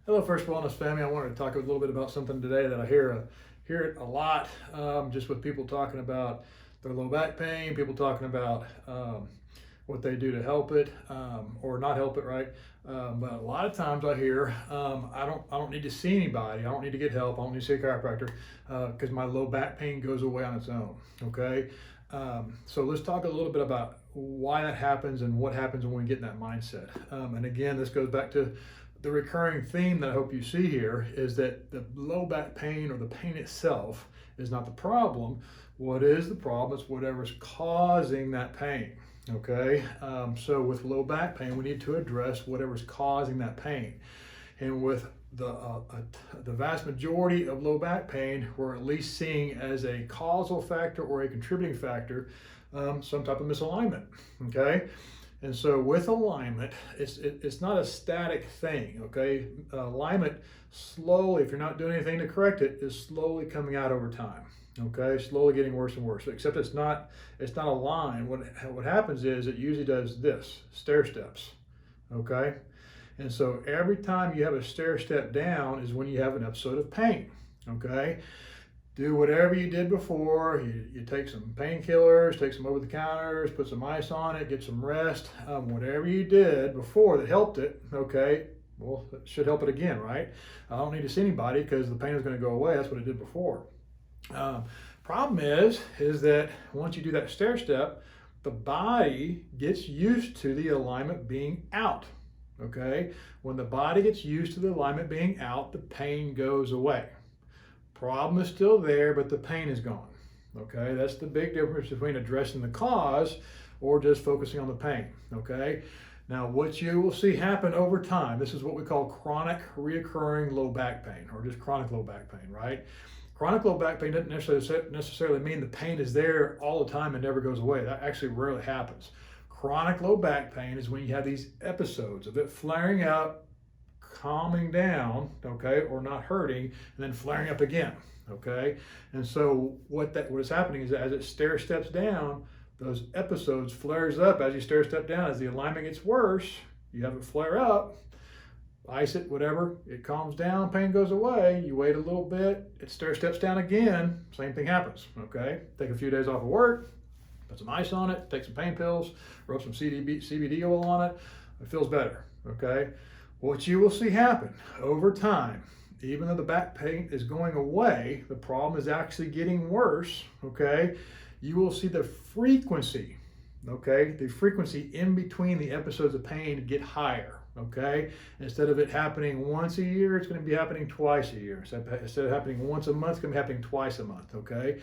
Hello, First Wellness family. I wanted to talk a little bit about something today that I hear it a lot, just with people talking about their low back pain, people talking about what they do to help it or not help it, right? But a lot of times I hear I don't need to see anybody. I don't need to get help. I don't need to see a chiropractor because my low back pain goes away on its own. Okay, so let's talk a little bit about why that happens and what happens when we get in that mindset. And again, this goes back to the recurring theme that I hope you see here is that the low back pain or the pain itself is not the problem. What is the problem? It's whatever's causing that pain. Okay, so with low back pain, we need to address whatever's causing that pain. And with the vast majority of low back pain, we're at least seeing as a causal factor or a contributing factor some type of misalignment. Okay, and so with alignment, it's not a static thing. Okay, alignment slowly, if you're not doing anything to correct it, is slowly coming out over time. Okay, slowly getting worse and worse. Except it's not a line. What happens is it usually does this stair steps. Okay, and so every time you have a stair step down is when you have an episode of pain. Okay, do whatever you did before. You take some painkillers, take some over the counters, put some ice on it, get some rest. Whatever you did before that helped it, okay, well, it should help it again, right? I don't need to see anybody because the pain is going to go away. That's what it did before. Problem is that once you do that stair step, the body gets used to the alignment being out. Okay, when the body gets used to the alignment being out, the pain goes away. Problem is still there, but the pain is gone. Okay, that's the big difference between addressing the cause or just focusing on the pain. Okay, now what you will see happen over time, this is what we call chronic reoccurring low back pain or just chronic low back pain, right? Chronic low back pain doesn't necessarily mean the pain is there all the time and never goes away. That actually rarely happens. Chronic low back pain is when you have these episodes of it flaring up, calming down, okay, or not hurting, and then flaring up again, okay? And so what is happening is that as it stair steps down, those episodes flares up as you stair step down. As the alignment gets worse, you have it flare up, ice it, whatever, it calms down, pain goes away, you wait a little bit, it stair steps down again, same thing happens, okay? Take a few days off of work, put some ice on it, take some pain pills, rub some CBD oil on it, it feels better, okay? What you will see happen over time, even though the back pain is going away, the problem is actually getting worse, okay? You will see the frequency, okay? The frequency in between the episodes of pain get higher, okay? Instead of it happening once a year, it's going to be happening twice a year. Instead of happening once a month, it's going to be happening twice a month, okay?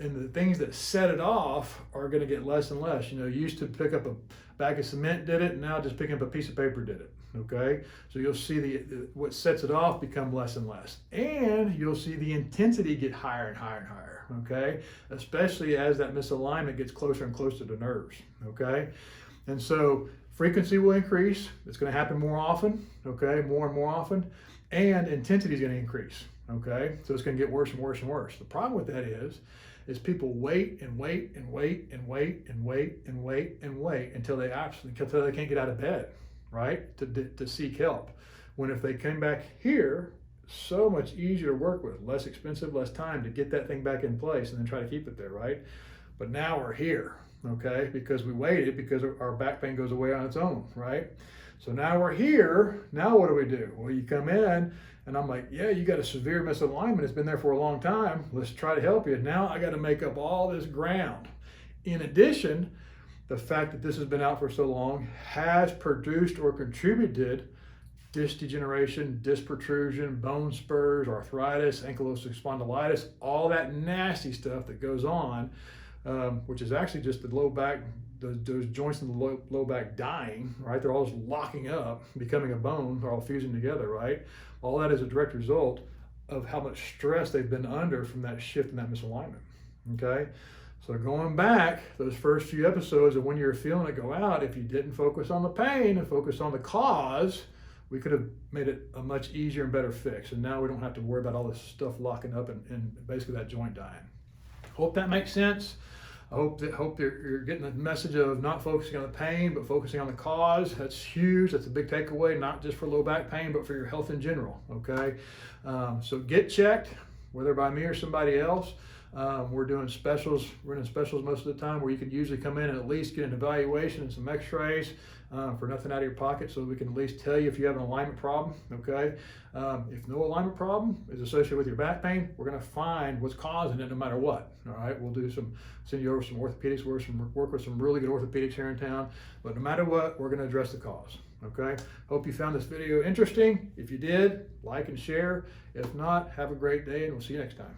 And the things that set it off are going to get less and less. You know, you used to pick up a bag of cement did it, and now just picking up a piece of paper did it, okay? So you'll see what sets it off become less and less. And you'll see the intensity get higher and higher and higher, okay? Especially as that misalignment gets closer and closer to nerves, okay? And so frequency will increase. It's going to happen more often, okay? More and more often. And intensity is going to increase, okay? So it's going to get worse and worse and worse. The problem with that is people wait and wait and wait and wait and wait and wait and wait until they can't get out of bed, right? To seek help. When if they came back here, so much easier to work with, less expensive, less time to get that thing back in place and then try to keep it there, right? But now we're here, okay? Because we waited because our back pain goes away on its own, right? So now we're here. Now what do? Well, you come in and I'm like, yeah, you got a severe misalignment. It's been there for a long time. Let's try to help you. Now I got to make up all this ground. In addition, the fact that this has been out for so long has produced or contributed disc degeneration, disc protrusion, bone spurs, arthritis, ankylosing spondylitis, all that nasty stuff that goes on, which is actually just the low back, those joints in the low back dying, right? They're all just locking up, becoming a bone, they're all fusing together, right? All that is a direct result of how much stress they've been under from that shift in that misalignment, okay? So going back, those first few episodes of when you're feeling it go out, if you didn't focus on the pain and focus on the cause, we could have made it a much easier and better fix. And now we don't have to worry about all this stuff locking up and basically that joint dying. Hope that makes sense. I hope you're getting the message of not focusing on the pain, but focusing on the cause. That's huge. That's a big takeaway, not just for low back pain, but for your health in general. Okay, so get checked, whether by me or somebody else. We're doing specials. We're doing specials most of the time where you can usually come in and at least get an evaluation and some X-rays for nothing out of your pocket, so we can at least tell you if you have an alignment problem. Okay, if no alignment problem is associated with your back pain, we're going to find what's causing it no matter what. All right, we'll send you over some orthopedics, work with some really good orthopedics here in town. But no matter what, we're going to address the cause. Okay, hope you found this video interesting. If you did, like and share. If not, have a great day, and we'll see you next time.